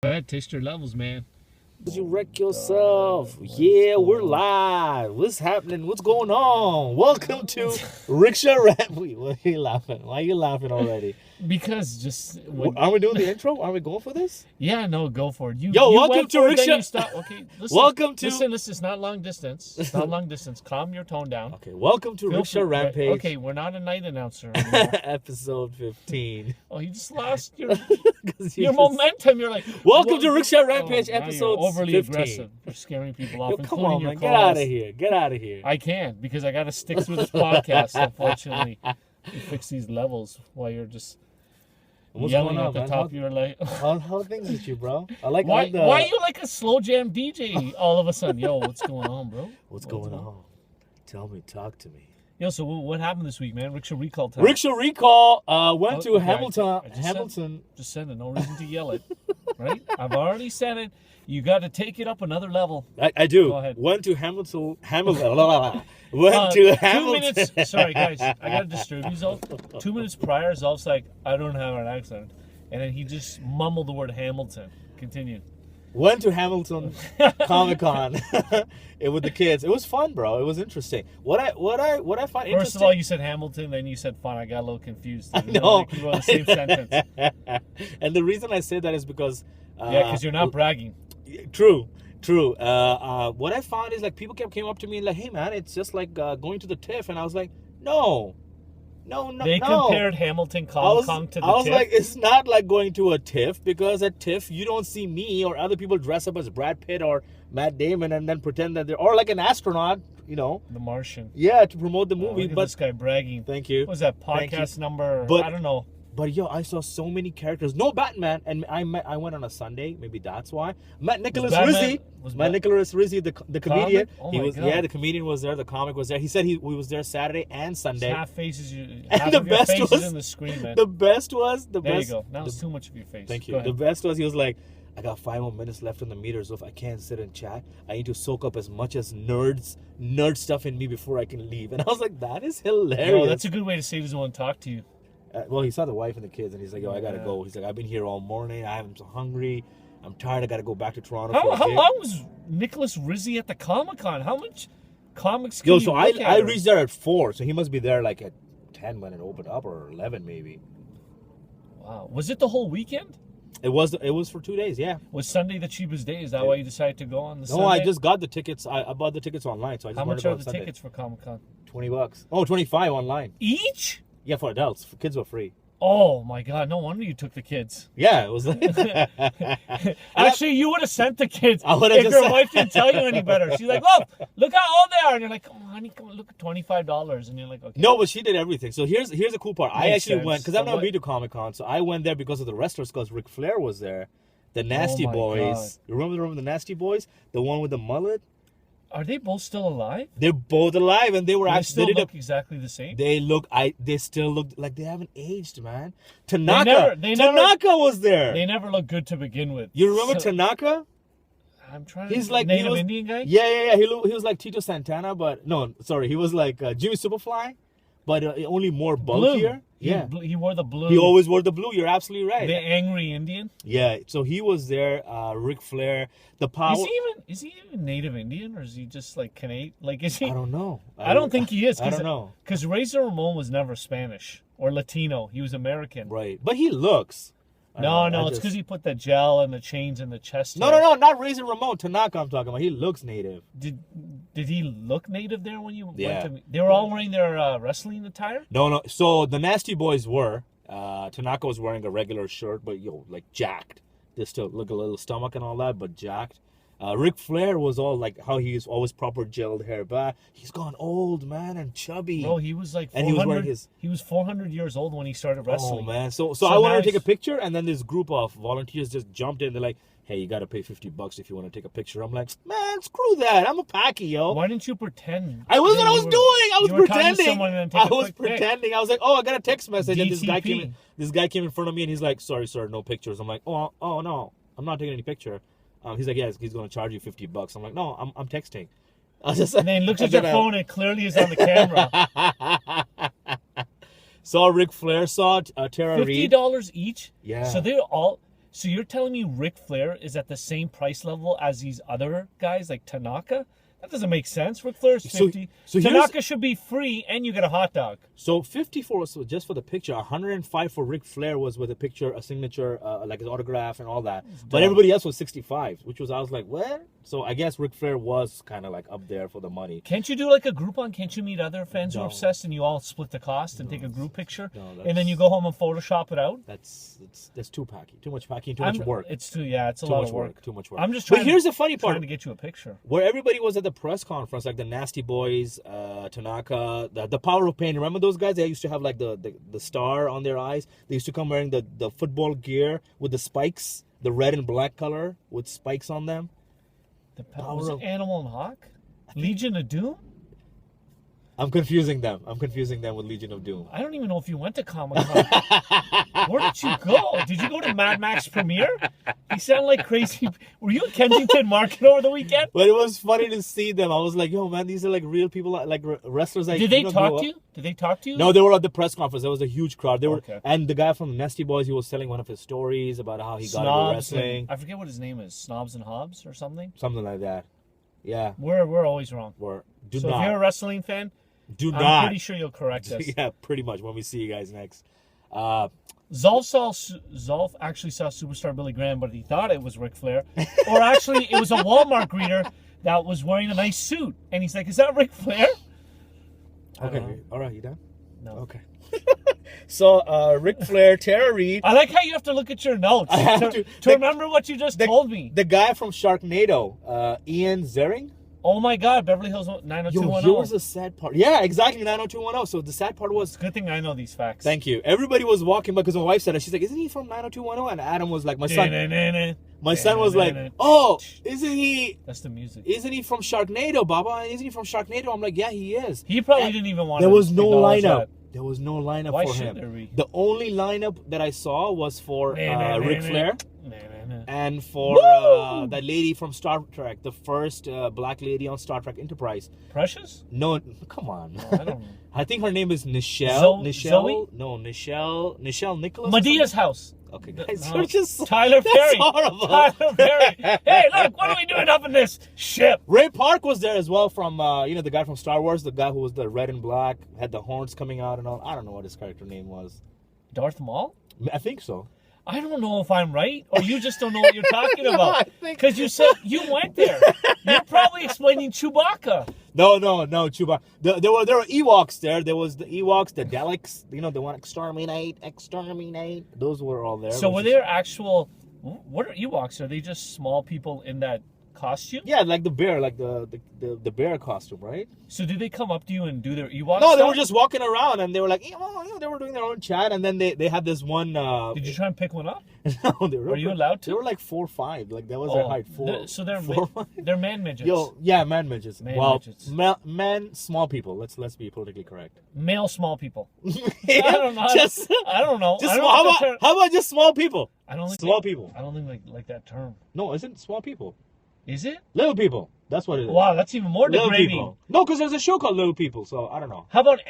Go ahead, taste your levels, man. You wreck yourself. Yeah, we're live. What's happening? What's going on? Welcome to Rickshaw Rant. Wait, why are you laughing? Why are you laughing already? Because just... Are we doing the intro? Are we going for this? Yeah, no, go for it. You welcome to Rickshaw. Okay, listen. Welcome to... Listen, it's not long distance. It's not long distance. Calm your tone down. Okay, welcome to Rickshaw Rampage. Okay, we're not a night announcer anymore. Episode 15. Oh, you just lost your momentum. You're like... Welcome to Rickshaw Rampage, now episode you're overly 15. aggressive. You're scaring people off, Come on, man. Your Get out of here. Get out of here. I can't, because I got to stick through this podcast, unfortunately. You fix these levels while you're just... What's yelling going on, at the man? top of your leg. How things with you, bro? Why are you like a slow jam DJ all of a sudden? Yo, what's going on, bro? What's going on? Tell me, talk to me. Yo, so what happened this week, man? Rickshaw recall time. Rickshaw recall went to Hamilton. Just said it. No reason to yell it, right? I've already said it. You got to take it up another level. I do. Go ahead. Went to Hamilton. Went to Hamilton. 2 minutes. Sorry, guys. I got to disturb you, Zulf. 2 minutes prior, Zulf's like, I don't have an accent. And then he just mumbled the word Hamilton. Continue. Went to Hamilton Comic-Con with the kids. It was fun, bro. It was interesting. What I find interesting. First of all, you said Hamilton, then you said fun. I got a little confused. I know. Like you were the same sentence. And the reason I say that is because... yeah, because you're not bragging. True. What I found is like people came up to me and like, hey man, it's just like going to the TIFF, and I was like, no. They compared Hamilton Comic-Con to the TIFF. I was like, it's not like going to a TIFF, because at TIFF you don't see me or other people dress up as Brad Pitt or Matt Damon and then pretend that they're, or like an astronaut, you know. The Martian. Yeah, to promote the movie. Look at but this guy bragging. Thank you. What was that podcast number? I don't know. But yo, I saw so many characters. No Batman, and I went on a Sunday. Maybe that's why. Met Nicholas Rizzi. Nicholas Rizzi, the comedian. Oh he was God. Yeah, the comedian was there. The comic was there. He said he was there Saturday and Sunday. Half faces you. And half the of your best face was is in the screen, man. The best was there you go. Now it's too much of your face. Thank you. The best was he was like, I got 5 more minutes left on the meter, so if I can't sit and chat, I need to soak up as much as nerd stuff in me before I can leave. And I was like, that is hilarious. Yo, that's a good way to say he doesn't want to talk to you. Well, he saw the wife and the kids, and he's like, yo, I got to go. He's like, I've been here all morning. I'm so hungry. I'm tired. I got to go back to Toronto. How long was Nicholas Rizzi at the Comic-Con? How much comics can so I reached there at 4, so he must be there like at 10 when it opened up, or 11 maybe. Wow. Was it the whole weekend? It was for 2 days, yeah. Was Sunday the cheapest day? Is that why you decided to go on the Sunday? No, I just got the tickets. I bought the tickets online, so I just How much are the tickets for Comic-Con? $20. Oh, 25 online. Each? Yeah, for adults. For kids were free. Oh my God! No wonder you took the kids. Yeah, it was. Actually, you would have sent the kids if your wife didn't tell you any better. She's like, look how old they are, and you're like, come on, honey, come on, look at $25, and you're like, okay. No, but she did everything. So here's the cool part. I actually went because I've never been to Comic-Con, so I went there because of the wrestlers. Because Ric Flair was there, the Nasty Boys. God. You remember the Nasty Boys, the one with the mullet? Are they both still alive? They're both alive, and they were actually. They still look exactly the same. They still look like they haven't aged, man. Tanaka was there. They never looked good to begin with. You remember Tanaka? I'm trying. He's like Native Indian guy. Yeah. He was like Tito Santana, but no, sorry, he was like Jimmy Superfly, but only more bulkier. Blue. Yeah, he wore the blue. He always wore the blue. You're absolutely right. The angry Indian. Yeah, so he was there. Ric Flair, the power. Is he even Native Indian, or is he just like Canadian? Like, is he? I don't know. I don't think he is. I don't know. Because Razor Ramon was never Spanish or Latino. He was American. Right, but he looks. No, it's because he put the gel and the chains in the chest. No, not Razor Ramon. Tanaka, I'm talking about. He looks native. Did he look native there when you went to? They were all wearing their wrestling attire. No. So the Nasty Boys were. Tanaka was wearing a regular shirt, but like jacked. They still look a little stomach and all that, but jacked. Ric Flair was all like how he's always proper gelled hair, but he's gone old, man, and chubby. Bro, he was like 400, and he was wearing his. He was 400 years old when he started wrestling. Oh man, so I wanted to take a picture, and then this group of volunteers just jumped in. They're like, "Hey, you got to pay $50 if you want to take a picture." I'm like, "Man, screw that! I'm a packy, yo." Why didn't you pretend? I was what I was doing. I was pretending. I was pretending. I was like, "Oh, I got a text message," DTP. and this guy came in front of me, and he's like, "Sorry, sir, no pictures." I'm like, "Oh no, I'm not taking any picture." He's like, "Yes, he's going to charge you $50." I'm like, "No, I'm texting." And then he looks at your phone, and it clearly is on the camera. Saw Ric Flair, saw Tara Reid. $50 each? Yeah. So they're all... So you're telling me Ric Flair is at the same price level as these other guys like Tanaka? That doesn't make sense. Ric Flair's 50. So Tanaka should be free, and you get a hot dog. So 54 was just for the picture. 105 for Ric Flair was with a picture, a signature, like his autograph and all that. But everybody else was 65, which was, I was like, what? So I guess Ric Flair was kind of like up there for the money. Can't you do like a Groupon? Can't you meet other fans who are obsessed and you all split the cost and take a group picture? No, and then you go home and Photoshop it out? That's too packy. Too much packing, too much work. It's a lot of work. Too much work. I'm just trying, but here's the funny part. Trying to get you a picture. Where everybody was at the press conference, like the Nasty Boys, Tanaka, the Power of Pain. Remember those guys? They used to have like the star on their eyes. They used to come wearing the football gear with the spikes, the red and black color with spikes on them. The Power of Animal and Hawk? Legion of Doom? I'm confusing them. With Legion of Doom. I don't even know if you went to Comic-Con. Where did you go? Did you go to Mad Max premiere? You sound like crazy. Were you at Kensington Market over the weekend? But it was funny to see them. I was like, yo, man, these are like real people, like wrestlers. Did they talk to you? Did they talk to you? No, they were at the press conference. There was a huge crowd. They were, okay. And the guy from the Nasty Boys, he was telling one of his stories about how he got into wrestling. I forget what his name is. Snobs and Hobbs or something? Something like that. Yeah. We're always wrong. So if you're a wrestling fan, I'm pretty sure you'll correct us. Yeah, pretty much when we see you guys next. Zulf actually saw Superstar Billy Graham, but he thought it was Ric Flair. Or actually, it was a Walmart greeter that was wearing a nice suit. And he's like, is that Ric Flair? Okay. All right, you done? No. Okay. So, Ric Flair, Tara Reid. I like how you have to look at your notes to remember what you just told me. The guy from Sharknado, Ian Ziering. Oh my God, Beverly Hills 90210. Yo, here's the sad part. Yeah, exactly, 90210. So the sad part was... Good thing I know these facts. Thank you. Everybody was walking by because my wife said it. She's like, isn't he from 90210? And Adam was like, my son was like, oh, isn't he... That's the music. Isn't he from Sharknado, Baba? Isn't he from Sharknado? I'm like, yeah, he is. He probably didn't even want to... There was no lineup. There was no lineup Why for should him. there be? The only lineup that I saw was for Ric Flair. And for that lady from Star Trek, the first black lady on Star Trek Enterprise. Precious? No, come on. No, I don't know. I think her name is Nichelle. Zoe? No, Nichelle Nicholas. Medea's house. Okay, guys, we're just Tyler Perry. That's horrible. Tyler Perry. Hey, look, what are we doing up in this ship? Ray Park was there as well from, the guy from Star Wars, the guy who was the red and black, had the horns coming out and all. I don't know what his character name was. Darth Maul? I think so. I don't know if I'm right, or you just don't know what you're talking about. Because you said you went there. You're probably explaining Chewbacca. No, Chewbacca. There were Ewoks there. There was the Ewoks, the Daleks, the one exterminate. Those were all there. So were there actual... What are Ewoks? Are they just small people in that costume? Yeah, like the bear, like the bear costume, right? So did they come up to you and do their Ewok No, stuff? they were just walking around and they were like, they were doing their own chat, and then they had this one. Did you try and pick one up? No, they were. Are you allowed to? They were like 4'5", like that was their height. So they're 4'5". They're man midgets. Man midgets. Midgets. Men, small people. Let's be politically correct. Male small people. I don't know. I don't know. How about just small people? I don't think small people. I don't think like that term. No, isn't small people? Is it? Little people. That's what it is. Wow, that's even more degrading. People. No, because there's a show called Little People, so I don't know. How about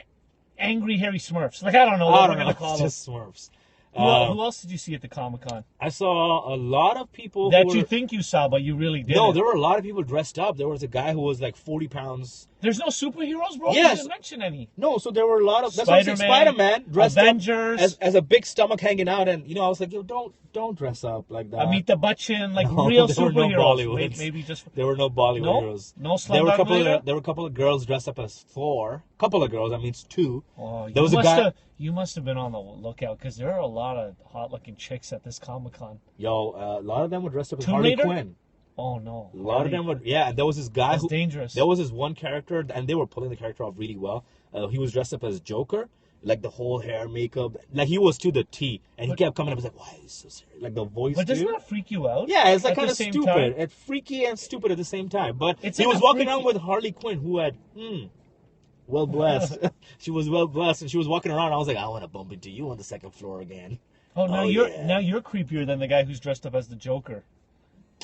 Angry Hairy Smurfs? Like, I don't know what we're going to call them. Just Smurfs. Who else did you see at the Comic-Con? I saw a lot of people you think you saw, but you really didn't. No, there were a lot of people dressed up. There was a guy who was like 40 pounds. There's no superheroes, bro? Yes. You didn't mention any. No, so there were a lot of... Spider-Man dressed Avengers. up as a big stomach hanging out. And, I was like, yo, don't dress up like that. Amitabh Bachchan, like real superheroes. No maybe just... There were no Bollywood heroes. No Slumdog Millionaire? There were a couple of girls dressed up as Thor. Couple of girls, that means two. Oh, there was a guy... You must have been on the lookout, because there are a lot of hot-looking chicks at this Comic-Con. Yo, a lot of them were dressed up as Harley Quinn. Oh, no. A lot of them were... Yeah, and there was this guy That's dangerous. There was this one character, and they were pulling the character off really well. He was dressed up as Joker. Like the whole hair, makeup. Like he was to the T. And he kept coming up and was like, why is this so serious? Like the voice, But doesn't that freak you out? Yeah, it's like kind of stupid. Time? It's freaky and stupid at the same time. But he was walking around with Harley Quinn, who had... well blessed. She was well blessed, and she was walking around. I was like, I want to bump into you on the second floor again. Oh, now you're creepier than the guy who's dressed up as the Joker.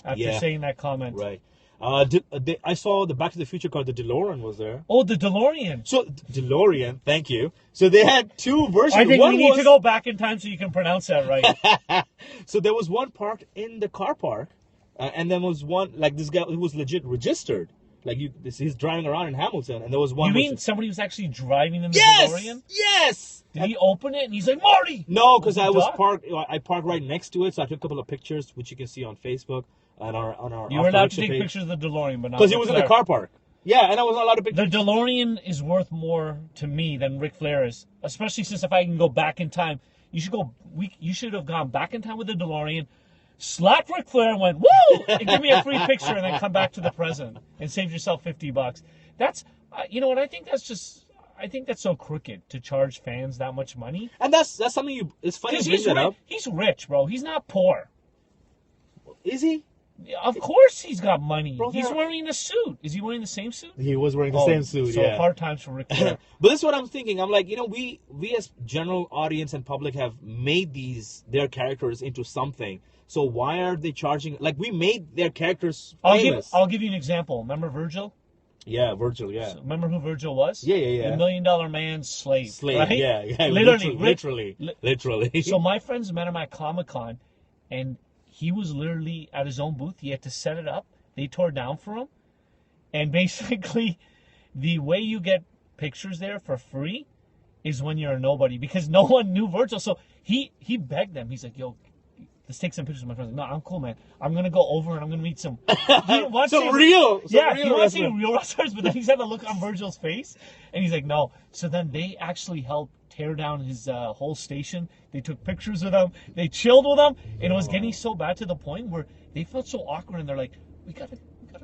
After saying that comment, right? I saw the Back to the Future car. The DeLorean was there. Oh, the DeLorean. So DeLorean, thank you. So they had two versions. I think one we need to go back in time so you can pronounce that right. So there was one parked in the car park, and then was one like this guy who was legit registered. Like he's driving around in Hamilton, and there was one. You mean somebody was actually driving in the yes, DeLorean? yes. Did he open it and he's like, Marty? No, because I was duck? parked. I parked right next to it, so I took a couple of pictures, which you can see on Facebook on our. You were allowed to take pictures of the DeLorean, but not because he was in the car park. Yeah, and I wasn't allowed to picture. The DeLorean is worth more to me than Ric Flair is, especially since if I can go back in time, you should go. You should have gone back in time with the DeLorean, slapped Ric Flair, and went woo, and give me a free picture, and then come back to the present and save yourself $50. That's you know what I think. I think that's so crooked to charge fans that much money. And that's something it's funny to bring that up. He's rich, bro. He's not poor. Is he? Of course he's got money. Bro, he's wearing a suit. Is he wearing the same suit? He was wearing the same suit, so yeah. hard times for Ric Flair. But this is what I'm thinking. I'm like, we as general audience and public have made their characters into something. So why are they charging? Like, we made their characters famous. I'll give you an example. Remember Virgil? Yeah, Virgil, yeah. So remember who Virgil was? Yeah. The $1 Million Man's slave. Slave, right? yeah. Literally. So my friends met him at Comic-Con, and he was literally at his own booth. He had to set it up. They tore down for him. And basically, the way you get pictures there for free is when you're a nobody, because no one knew Virgil. So he begged them. He's like, yo, let's take some pictures of my friends. No, I'm cool, man. I'm going to go over and I'm going to meet some... he wants to see real wrestlers, but then he's had to look on Virgil's face. And he's like, no. So then they actually helped tear down his whole station. They took pictures with him. They chilled with him. And it was getting so bad to the point where they felt so awkward. And they're like, we gotta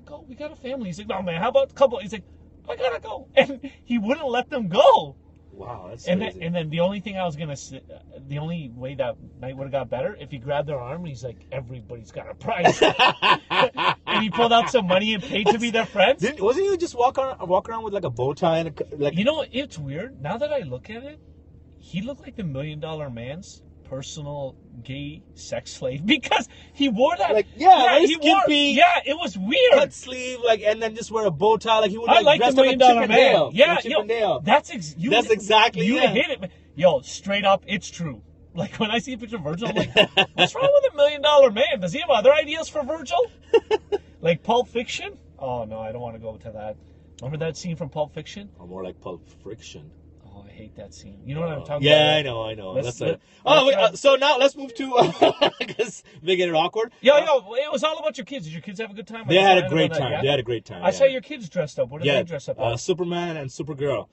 go. We got a family. He's like, no, man, how about a couple? He's like, I gotta go. And he wouldn't let them go. Wow, that's crazy. And then the only thing I was gonna say, the only way that night would have got better if he grabbed their arm and he's like, everybody's got a prize, and he pulled out some money and paid to be their friends. Wasn't he just walk around with like a bow tie and like? You know, it's weird. Now that I look at it, he looked like the $1 Million Man's personal gay sex slave because he wore that. Like, very skimpy. It was weird. Cut sleeve, and then just wear a bow tie, like he would. I like the $1 Million Man. Yeah, that's exactly. You hit it, yo. Straight up, it's true. Like when I see a picture of Virgil, I'm like, what's wrong with $1 Million Man? Does he have other ideas for Virgil? Like Pulp Fiction? Oh no, I don't want to go to that. Remember that scene from Pulp Fiction? Oh, more like Pulp Friction. Oh, I hate that scene. You know what I'm talking about? Yeah, I know. So now let's move to because they get it awkward. Yo, it was all about your kids. Did your kids have a good time? They had a great time. Yeah? They had a great time. I saw your kids dressed up. What did they dress up as? Superman and Supergirl.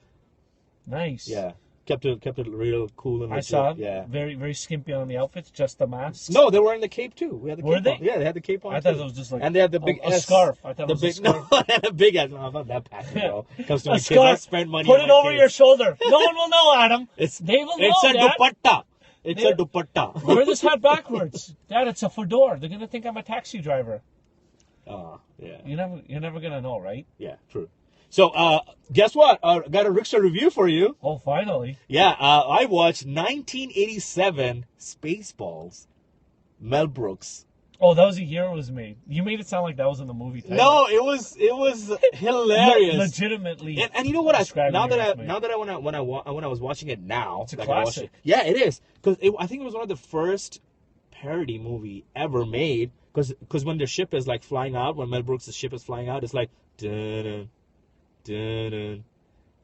Nice. Yeah. Kept it real cool and legit. I saw. Yeah. Very, very skimpy on the outfits, just the masks. No, they were wearing the cape too. We had the cape Were they? On. Yeah, they had the cape on. I thought it was just like. And they had the big a scarf. I thought it was a scarf. No, and a big ass. No, I'm not that passive, bro. Comes to a my scarf. kids, I spend money. Put it over your shoulder. No one will know, Adam. They will know. It's a Dad. dupatta. It's a dupatta. Wear this hat backwards, Dad. It's a fedora. They're gonna think I'm a taxi driver. Oh, yeah. You're never gonna know, right? Yeah, true. So, guess what? Got a Rickshaw review for you. Oh, finally. Yeah, I watched 1987 Spaceballs, Mel Brooks. Oh, that was the year it was made. You made it sound like that was in the movie title. No, it was hilarious. Legitimately. And you know what? When I was watching it now, it's a classic. Yeah, it is because I think it was one of the first parody movie ever made. Because when the ship is like flying out, when Mel Brooks' ship is flying out, it's like dun dun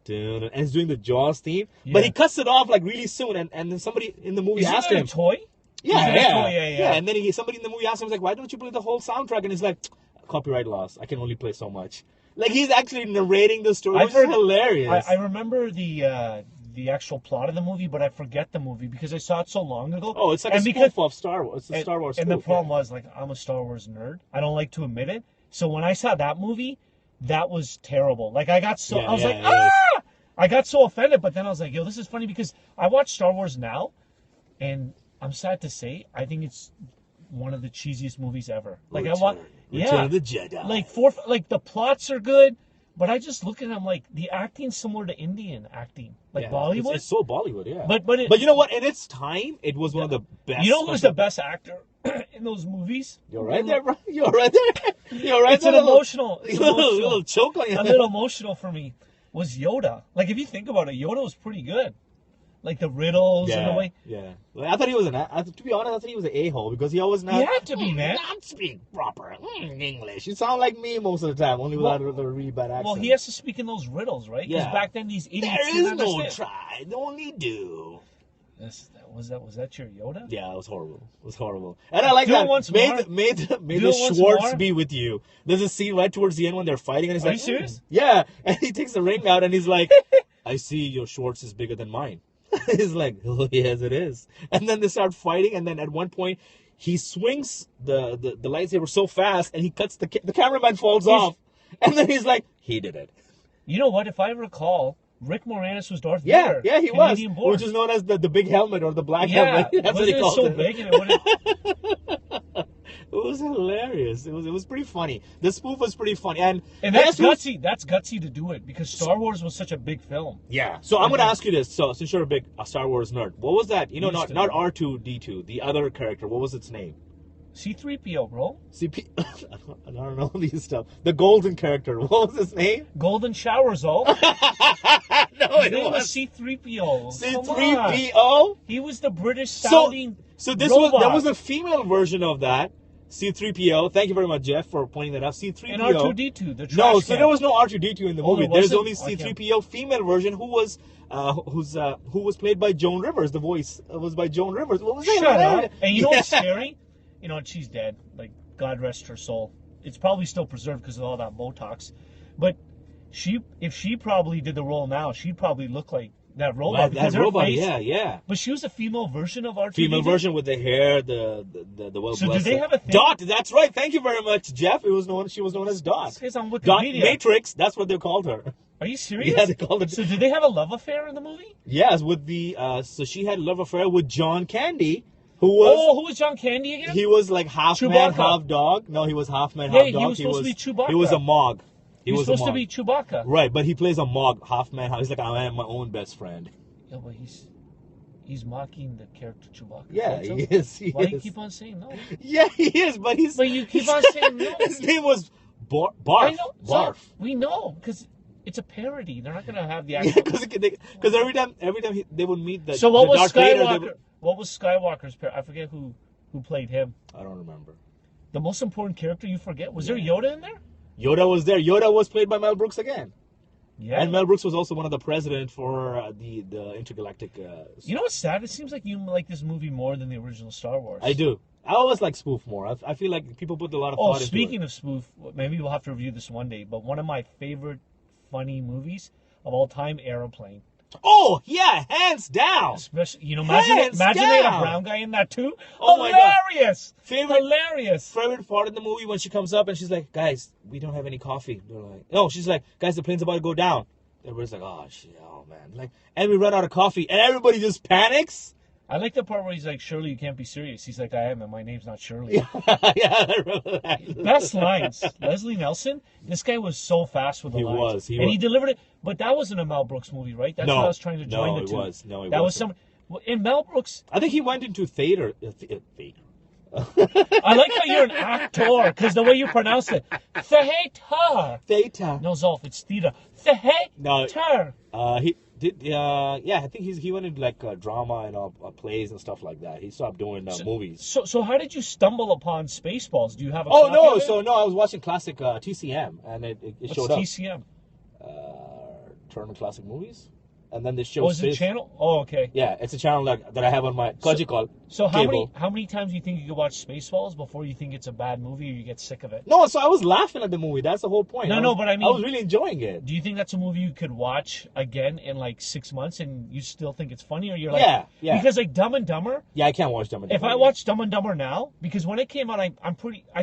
dun, and he's doing the Jaws theme, but he cuts it off like really soon, and then somebody in the movie asked him, a toy? Yeah. And then somebody in the movie asked him, like, why don't you play the whole soundtrack? And he's like, copyright laws, I can only play so much. Like he's actually narrating the story, which is hilarious. I remember the actual plot of the movie, but I forget the movie because I saw it so long ago. Oh, it's like a spoof of Star Wars. It's a Star Wars spoof. And the problem was, like, I'm a Star Wars nerd. I don't like to admit it. So when I saw that movie, that was terrible. Like, I got so... I was like, ah! I got so offended, but then I was like, yo, this is funny because I watch Star Wars now, and I'm sad to say, I think it's one of the cheesiest movies ever. Like, Return of the Jedi. Like, the plots are good. But I just look at him like the acting's similar to Indian acting, like Yeah, Bollywood. It's so Bollywood, yeah. But you know what? In its time, it was one of the best. You know who's the best actor in those movies? You're right there, bro. You're right there. You're right It's there. an emotional. It's little choke on you. A little emotional for me was Yoda. Like if you think about it, Yoda was pretty good. Like the riddles and the way. Yeah. Well, I thought he was to be honest, I thought he was an a-hole because he always not. He had to be, man. Not speak proper English. You sound like me most of the time, only without a really bad accent. Well, he has to speak in those riddles, right? Because back then these idiots there didn't is no understand. try, only do. Was that your Yoda? Yeah, it was horrible. It was horrible. And I like that. May the Schwartz be with you. There's a scene right towards the end when they're fighting, and he's Are like, you serious? Yeah. And he takes the ring out, and he's like, I see your Schwartz is bigger than mine. He's like, oh, yes, it is. And then they start fighting, and then at one point, he swings the lightsaber so fast, and he cuts the cameraman falls off. And then he's like, he did it. You know what? If I recall, Rick Moranis was Darth Vader. Yeah, he Canadian was. born. Which is known as the big helmet or the black helmet. That's what he called so it. big and it It was hilarious. It was pretty funny. The spoof was pretty funny, and that's gutsy. That's gutsy to do it because Star Wars was such a big film. Yeah. So I'm gonna ask you this. So since you're a big Star Wars nerd, what was that? You know, not R2D2, the other character. What was its name? C-3PO, bro. CP. I don't know these stuff. The golden character. What was his name? Golden Showers, oh. No, His name was C-3PO. C-3PO. He was the British sounding. So this robot. there was a female version of that. C-3PO. Thank you very much, Jeff, for pointing that out. C-3PO. And R2D2, the trash No, so can. there was no R2D2 in the movie. There's wasn't? only C-3PO female version who was played by Joan Rivers. The voice was by Joan Rivers. What was that? Shut up. And you know what's scary? You know, she's dead. Like, God rest her soul. It's probably still preserved because of all that Botox. But if she probably did the role now, she'd probably look like that robot. That robot, face, yeah. But she was a female version of R2D2. Female version with the hair, the well. So did they have a thing? Dot? That's right. Thank you very much, Jeff. She was known as Dot. This guy's on Wikipedia. Dot Matrix. That's what they called her. Are you serious? Yeah, they called it. So did they have a love affair in the movie? Yes, with the so she had a love affair with John Candy. Who was John Candy again? He was like half man, half dog. No, he was half man, half dog. He was supposed to be Chewbacca. He was a Mog. He was supposed to be Chewbacca. Right, but he plays a Mog, half man, half. He's like, I am my own best friend. Yeah, but he's mocking the character Chewbacca. Yeah, he is. Why do you keep on saying no? Yeah, he is, but you keep on saying no. His name was Barf. I know. Barf. So we know because it's a parody. They're not gonna have the actual. Yeah, because every time they would meet the. So what was Darth Skywalker? Vader, What was Skywalker's parody? I forget who played him. I don't remember. The most important character you forget? Was there Yoda in there? Yoda was there. Yoda was played by Mel Brooks again. Yeah. And Mel Brooks was also one of the president for the intergalactic. You know what's sad? It seems like you like this movie more than the original Star Wars. I do. I always like spoof more. I feel like people put a lot of thought into it. Speaking of spoof, maybe we'll have to review this one day, but one of my favorite funny movies of all time, Aeroplane. Oh, yeah, hands down. Especially, imagine they had a brown guy in that too. Oh, hilarious. Hilarious. Favorite part in the movie when she comes up and she's like, guys, we don't have any coffee. They're like, no, she's like, guys, the plane's about to go down. Everybody's like, oh, shit, oh, man. Like, and we run out of coffee and everybody just panics. I like the part where he's like, Shirley, you can't be serious. He's like, I am, and my name's not Shirley. Yeah, I remember that. Best lines. Leslie Nelson, this guy was so fast with the lines. He was. He delivered it, but that wasn't a Mel Brooks movie, right? That's what I was trying to join the two. That was some. In Mel Brooks... I think he went into theater. I like how you're an actor, because the way you pronounce it. Theater. Theater. No, Zulf, it's theater. Theater. No, he did. Yeah, I think he went into like drama and plays and stuff like that. He stopped doing movies. So how did you stumble upon Spaceballs? Do you have a Oh, copy no. of it? So, no, I was watching classic TCM, and it showed up. What's TCM? Turner Classic Movies. And then they show. Oh, is it a channel? Oh, okay. Yeah, it's a channel that I have on my call. So how many times do you think you could watch Spaceballs before you think it's a bad movie or you get sick of it? No, so I was laughing at the movie. That's the whole point. But I mean, I was really enjoying it. Do you think that's a movie you could watch again in like 6 months and you still think it's funny, or you're like, yeah? Because like Dumb and Dumber. Yeah, I can't watch Dumb and Dumber. If I watch Dumb and Dumber now, because when it came out, I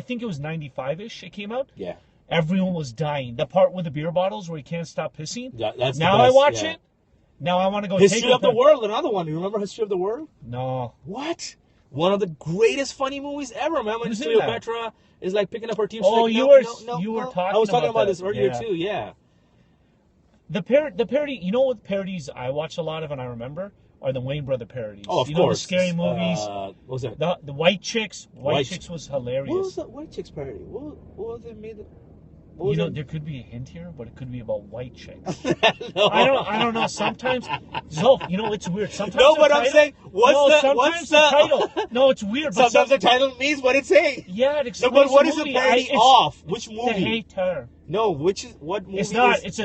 think it was 95-ish. It came out. Yeah. Everyone was dying. The part with the beer bottles where he can't stop pissing. Yeah, that's now the best, I watch it. Now I want to go. History of the World, another one. You remember History of the World? No. What? One of the greatest funny movies ever, man. When Cleopatra is like picking up her team. Oh, like, you were talking. I was talking about this earlier too. Yeah. The parody. You know what parodies I watch a lot of and I remember are the Wayne Brother parodies. Oh, of you know course. the scary movies. What was that? The White Chicks. White Chicks was hilarious. What was that White Chicks parody? What was it made? What You was know, it? there could be a hint here, but it could be about white chicks. No. I don't know. Sometimes, Zulf, you know, it's weird. Sometimes No, the but I'm title- saying, what's sometimes the title? No, it's weird. But Sometimes the title means what it's saying. yeah, it No, explains but what the is the movie. parody It's off? Which The movie? Hater. No, what movie? It's not. Is...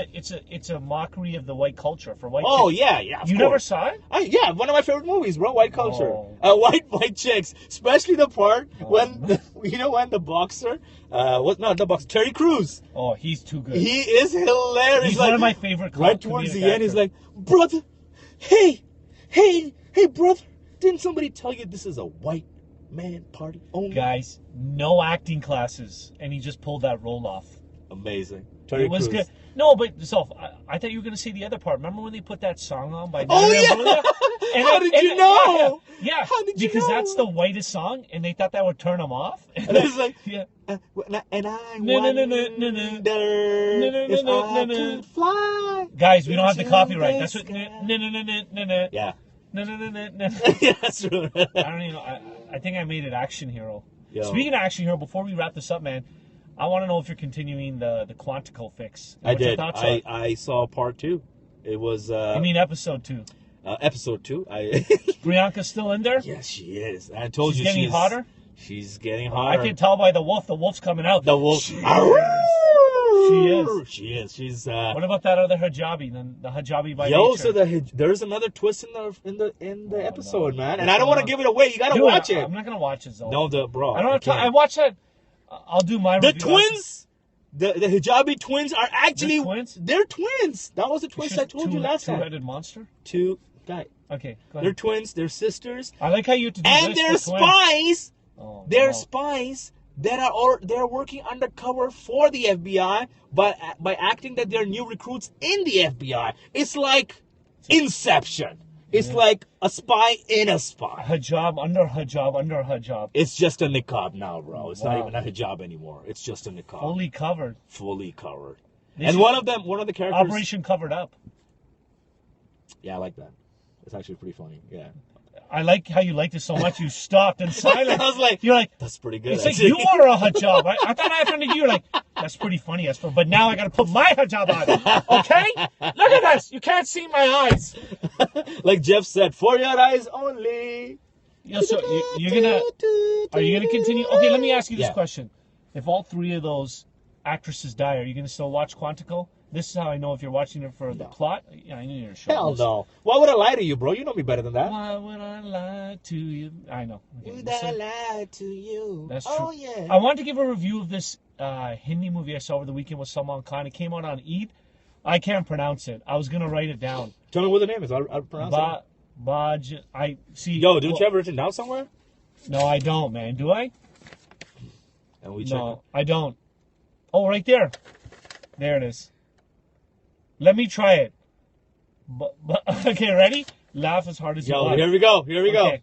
It's a mockery of the white culture for white. Oh chicks. yeah. Of You course. never saw it? Yeah, one of my favorite movies, bro. White culture, Oh. white chicks, especially the part Oh. when when the boxer, the boxer, Terry Crews, Oh, he's too good. he is hilarious. He's like, one of my favorite. Right towards comedic the end, he's actors. like, brother, hey, brother, didn't somebody tell you this is a white man party only? Guys, no acting classes, and he just pulled that role off. Amazing. Terry It was Crews. good. No, but Zulf, I thought you were going to say the other part. Remember when they put that song on by Oh, Daniel yeah. Boone? How did you know? Yeah, How did you because know? that's the whitest song, and they thought that would turn them off. And it's like, yeah. and I No, no, wonder no, no, no. if I could fly. Guys, we don't have the into copyright. That's what. sky. No. Yeah. No. Yeah, that's true. I don't even know. I think I made it Action Hero. Yo. Speaking of Action Hero, before we wrap this up, man, I want to know if you're continuing the Quantico fix. I What's your did. thoughts on it? I saw part 2. It was I mean, episode 2. episode 2. Brianca's still in there? Yes, she is. I told She's you getting she's hotter? She's getting I hotter. can tell by the wolf. The wolf's coming out. The wolf. She She is. She's. What about that other hijabi? The hijabi by Yo, nature. so there's another twist in the episode, no. man, and I don't want to give it away. You gotta Dude, watch it. I'm not gonna watch it, though. No, bro. I don't have time. can't. I watched that. I'll do my The review twins, the hijabi twins are actually The twins? They're twins. That was the after. twins I told you last time. Two-headed monster. Okay, go They're ahead. twins. They're sisters, I like how you have to do and this they're for twins. spies. Oh, They're no. spies that they're working undercover for the FBI, but by acting that they're new recruits in the FBI. It's like Inception. It's like a spy in a spy. Hijab under hijab under hijab. It's just a niqab now, bro. It's not Wow. even a hijab anymore. It's just a niqab. Fully covered. Fully covered. They And should- one of the characters. Operation Covered Up. Yeah, I like that. It's actually pretty funny. Yeah. I like how you liked it so much you stopped in silence. I was like, You're like, that's pretty good. it's like actually. you wore a hijab. I thought I offended you. You're like, that's pretty funny, Azfar. But now I got to put my hijab on. Okay? Look at this. You can't see my eyes. Like Jeff said, for your eyes only. Yeah, so you're gonna. Are you gonna continue? Okay, let me ask you this Yeah. question: if all three of those actresses die, are you gonna still watch Quantico? This is how I know if you're watching it for the plot. Yeah, I knew you were sure. Hell no. Why would I lie to you, bro? You know me better than that. Why would I lie to you? I know. Okay, Would listen. I lie to you? That's true. Oh, yeah. I wanted to give a review of this Hindi movie I saw over the weekend with Salman Khan. It came out on Eid. I can't pronounce it. I was gonna write it down. Tell me what the name is. I'll pronounce it. I see. Yo, don't well, you have it written down somewhere? No, I don't, man. Do I? And we check No, I don't. Oh, right there. There it is. Let me try it. But okay, ready? Laugh as hard as it. you Yo, want. here we go. Here we go. Okay.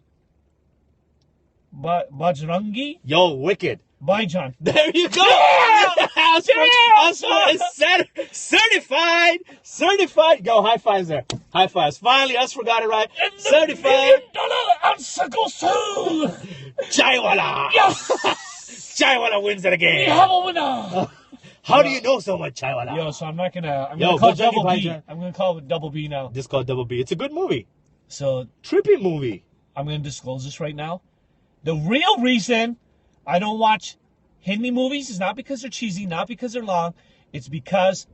Bajrangi Yo, wicked. Bhahijaan. There you go. Yeah! Azfar is certified. Certified. Go, high fives there. High fives. Finally, us forgot it right. Certified. $1 answer goes to... Chaiwala. Yes! Chaiwala wins it We again. have a winner! How do you know so much, Chaiwala? Yo, so I'm not gonna... I'm Yo, gonna call it Bajrangi Double B. Bhahijaan. I'm gonna call it Double B now. This is called Double B. It's a good movie. So Trippy movie. I'm gonna disclose this right now. The real reason I don't watch Hindi movies is not because they're cheesy, not because they're long. It's because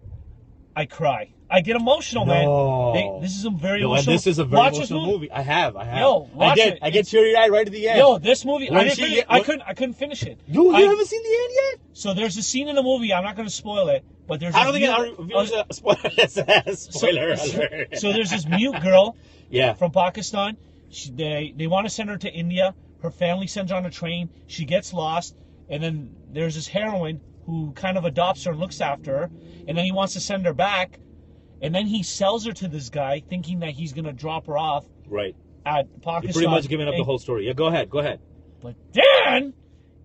I cry. I get emotional, No. man. This is a very Yo, and emotional. this is a very Watch this emotional movie. I have. Yo, watch it. I get teary-eyed right at the end. Yo, this movie. When I didn't she finish, get- I couldn't finish it. You I- haven't seen the end yet? So there's a scene in the movie. I'm not going to spoil it, but there's. I don't this think our mute- viewers are spoiler so, alert. so there's this mute girl Yeah. from Pakistan. They want to send her to India. Her family sends her on a train. She gets lost, and then there's this heroine who kind of adopts her and looks after her, and then he wants to send her back, and then he sells her to this guy, thinking that he's gonna drop her off Right. at Pakistan. You're pretty much giving up the And- whole story. Yeah, go ahead. Go ahead. But then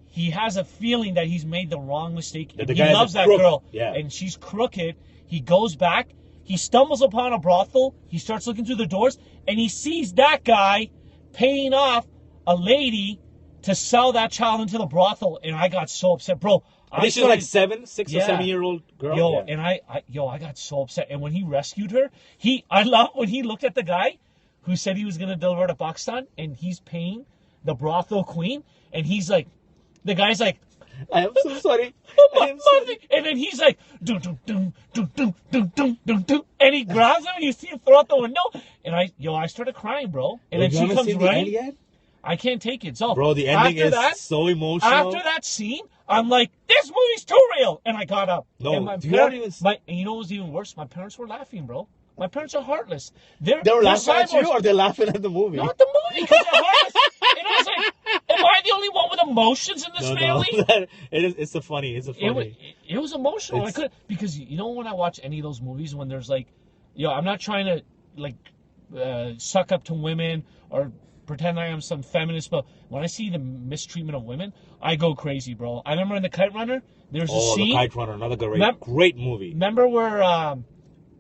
he has a feeling that he's made the wrong mistake. That the He guy is a loves that crook. girl, Yeah. and she's crooked. He goes back. He stumbles upon a brothel. He starts looking through the doors, and he sees that guy paying off a lady to sell that child into the brothel. And I got so upset, bro. I think she's like 6 or 7-year-old girl. Yo, and I got so upset. And when he rescued her, I love when he looked at the guy who said he was going to deliver to Pakistan, and he's paying the brothel queen, and he's like, the guy's like, I am so sorry. I am sorry. And then he's like, dum, dum, dum, dum, dum, dum, dum, dum, dum, and he grabs him, and you see him throw out the window, and I started crying, bro. And then she comes running. I can't take it, Zulf. Bro, the ending is so emotional. After that scene, I'm like, this movie's too real, and I got up. No, and and you know what was even worse? My parents were laughing, bro. My parents are heartless. They were laughing at you, or they're laughing at the movie? Not the movie, because they're heartless. And I was like, am I the only one with emotions in this family? No. It's a funny. It was emotional. I couldn't, because you know when I watch any of those movies when there's like, I'm not trying to like suck up to women or pretend I am some feminist, but when I see the mistreatment of women, I go crazy, bro. I remember in The Kite Runner, there's a scene. The Kite Runner, another great movie. Remember where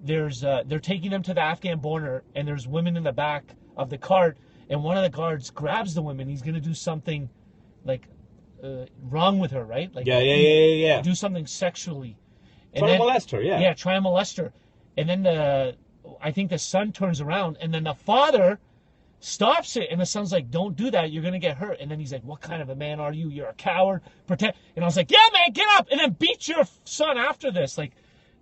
they're taking them to the Afghan border, and there's women in the back of the cart, and one of the guards grabs the woman. He's gonna do something like wrong with her, right? Like yeah. Do something sexually. Try to molest her, yeah. Yeah, try and molest her. And then I think the son turns around, and then the father stops it, and the son's like, don't do that, you're gonna get hurt. And then he's like, what kind of a man are you? You're a coward. And I was like, yeah, man, get up, and then beat your son after this. Like,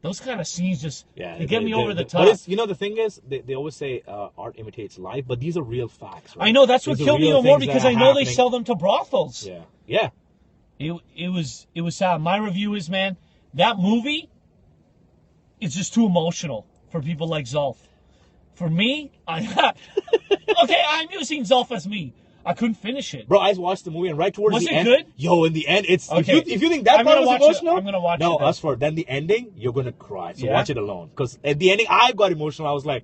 those kind of scenes just they get me over the top. But the thing is, they always say art imitates life, but these are real facts, right? I know, that's what killed me even more, because I know they sell them to brothels. Yeah. It was sad. My review is, man, that movie is just too emotional for people like Zulf. For me, okay, I'm using Zulf as me. I couldn't finish it. Bro, I watched the movie, and right towards the end... Was it good? Yo, in the end, it's... Okay. If you think that part was emotional... I'm going to watch it. No, Azfar, then the ending, you're going to cry. So watch it alone. Because at the ending, I got emotional. I was like...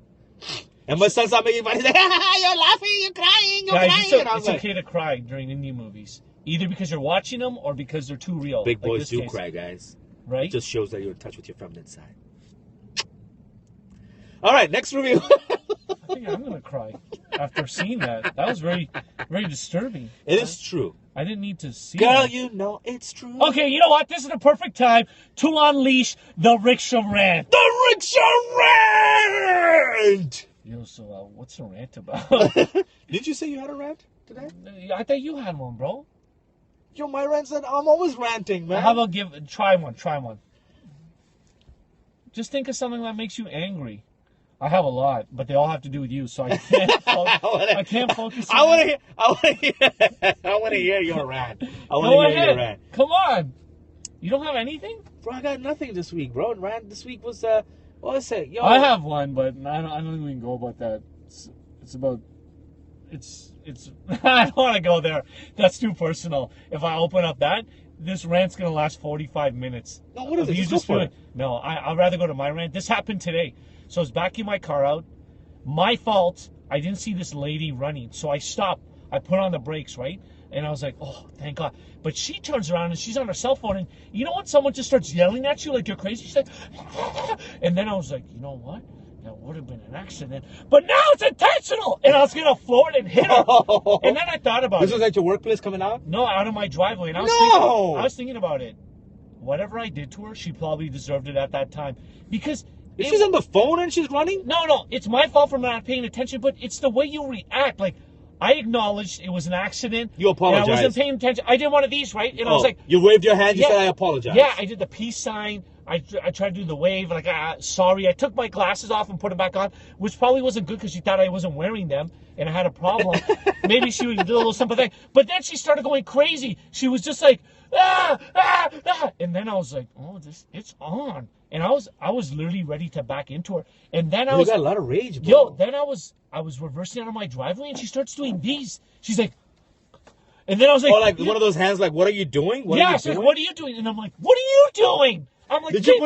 And my son's not making fun. He's like, you're laughing, you're crying, you're crying. It's okay to cry during Indian movies. Either because you're watching them or because they're too real. Big boys do cry, guys. Right? It just shows that you're in touch with your feminine side. All right, next review. I think I'm going to cry after seeing that. That was very, very disturbing. It is true. I didn't need to see Girl, that. you know it's true. Okay, you know what? This is the perfect time to unleash the Rickshaw Rant. The Rickshaw Rant! Yo, so what's the rant about? Did you say you had a rant today? I thought you had one, bro. Yo, my rant said I'm always ranting, man. How about try one. Just think of something that makes you angry. I have a lot, but they all have to do with you, so I can't. I can't focus. I want to hear your rant. I want to hear your rant. Come on. You don't have anything? Bro, I got nothing this week, bro. Rant this week was what was it? Yo, I have one, but I don't even go about that. It's about. I don't want to go there. That's too personal. If I open up that, this rant's gonna last 45 minutes. No, what is it? Just go for it. No, I'd rather go to my rant. This happened today. So I was backing my car out. My fault. I didn't see this lady running. So I stopped. I put on the brakes, right? And I was like, oh, thank God. But she turns around and she's on her cell phone. And you know when someone just starts yelling at you like you're crazy? She's like, and then I was like, you know what? That would have been an accident. But now it's intentional. And I was going to floor it and hit her. And then I thought about it. This was at your workplace coming out? No, out of my driveway. And I was thinking about it. Whatever I did to her, she probably deserved it at that time. Because... If she's on the phone and she's running? No. It's my fault for not paying attention, but it's the way you react. Like, I acknowledged it was an accident. You apologized. I wasn't paying attention. I did one of these, right? And I was like... You waved your hand, you said, I apologize. Yeah, I did the peace sign. I tried to do the wave, like, sorry. I took my glasses off and put them back on, which probably wasn't good because she thought I wasn't wearing them, and I had a problem. Maybe she would do a little sympathetic. But then she started going crazy. She was just like, and then I was like, oh, it's on. And I was literally ready to back into her. And then I was... You got a lot of rage, bro. Yo, then I was reversing out of my driveway, and she starts doing these. She's like... And then I was like... Oh, like one of those hands, like, what are you doing? She's like, what are you doing? And I'm like, what are you doing? I'm like, Did you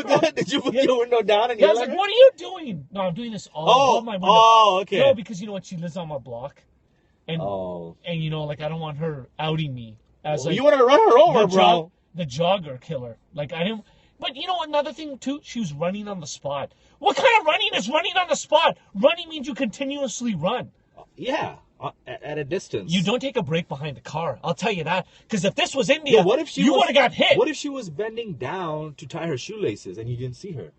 put your window down? And I was like, what are you doing? No, I'm doing this all above my window. Oh, okay. No, because you know what? She lives on my block. And you know, like, I don't want her outing me. As like, you want to run her over, bro. The jogger killer. Like, I didn't... But you know another thing too? She was running on the spot. What kind of running is running on the spot? Running means you continuously run. Yeah, at a distance. You don't take a break behind the car. I'll tell you that. Because if this was India, Yeah, what if you would have got hit. What if she was bending down to tie her shoelaces and you didn't see her?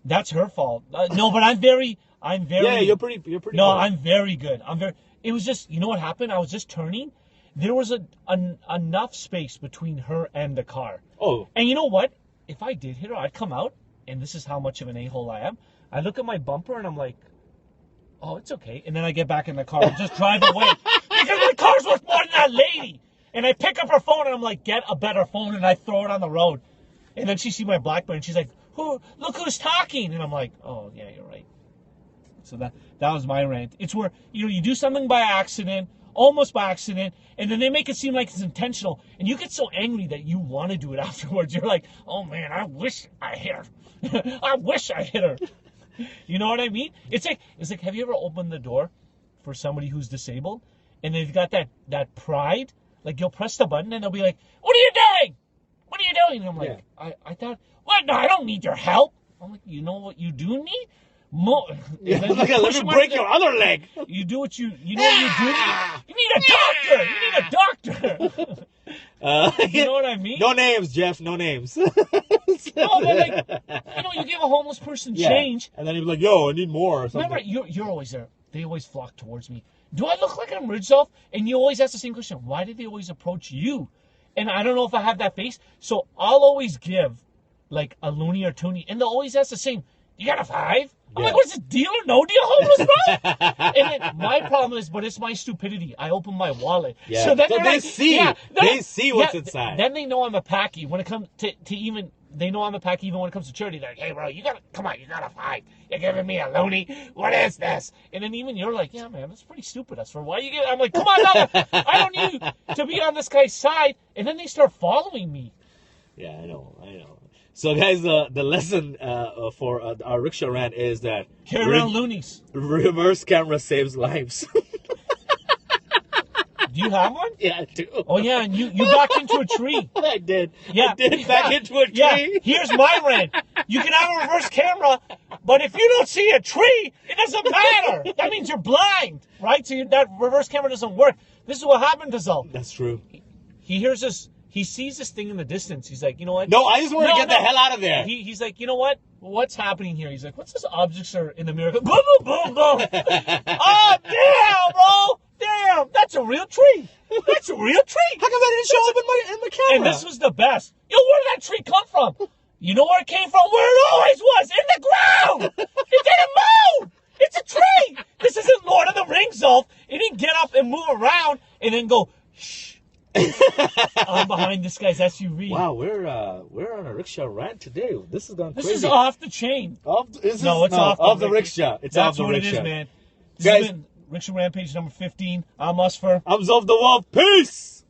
That's her fault. No, but I'm very. Yeah, you're pretty. No, good. I'm very good. It was just, you know what happened? I was just turning. There was enough space between her and the car. Oh. And you know what? If I did hit her, I'd come out, and this is how much of an a-hole I am. I look at my bumper, and I'm like, oh, it's okay. And then I get back in the car and just drive away. Because my car's worth more than that lady. And I pick up her phone, and I'm like, get a better phone, and I throw it on the road. And then she sees my BlackBerry, and she's like, look who's talking. And I'm like, oh, yeah, you're right. So that was my rant. It's where, you do something by accident, almost by accident, and then they make it seem like it's intentional, and you get so angry that you want to do it afterwards. You're like, oh man, I wish I hit her. I wish I hit her. You know what I mean? It's like, have you ever opened the door for somebody who's disabled, and they've got that pride? Like, you'll press the button, and they'll be like, what are you doing? What are you doing? And I'm like, yeah. I thought, what? No, I don't need your help. I'm like, you know what you do need? Yeah, let me break your other leg. You do what you know what you do. You need a doctor. You know what I mean? No names, Jeff. No names. No, but like, you give a homeless person change, and then he'd be like, "Yo, I need more." Or something. Remember, you're always there. They always flock towards me. Do I look like I'm rich, Zulf? And you always ask the same question. Why did they always approach you? And I don't know if I have that face, so I'll always give like a loony or toonie, and they'll always ask the same. You got a 5? I'm like, what's this, deal or no deal homeless, bro? And then my problem is, but it's my stupidity. I open my wallet. Yeah. So then they like, see. They see what's inside. Then they know I'm a packy. When it comes to even, they know I'm a packy even when it comes to charity. They're like, hey, bro, you got a 5. You're giving me a loony. What is this? And then even you're like, yeah, man, that's pretty stupid. That's for why you get. I'm like, come on, now. I don't need to be on this guy's side. And then they start following me. Yeah, I know. So, guys, the lesson for our rickshaw rant is that carry around loonies. Reverse camera saves lives. Do you have one? Yeah, I do. Oh yeah, and you backed into a tree. I did. Yeah, I did back into a tree. Yeah. Here's my rant. You can have a reverse camera, but if you don't see a tree, it doesn't matter. That means you're blind, right? So that reverse camera doesn't work. This is what happened to Zulf. That's true. He hears this. He sees this thing in the distance. He's like, you know what? No, I just want to get the hell out of there. He's like, you know what? What's happening here? He's like, what's this objects are in the mirror? Boom, boom, boom, boom. Oh, damn, bro. Damn, that's a real tree. That's a real tree. How come that didn't show up in my camera? And this was the best. Yo, where did that tree come from? You know where it came from? Where it always was, in the ground. It didn't move. It's a tree. This isn't Lord of the Rings, Zulf. It didn't get up and move around and then go, shh. I'm behind this guy's SUV. Wow, we're on a rickshaw rant today. This has gone crazy. This is off the chain. It's off the rickshaw. It's That's off the what rickshaw. it is, man. This Guys, has been Rickshaw Rampage number 15. I'm Azfar. I'm Zulf the Wulf. Peace!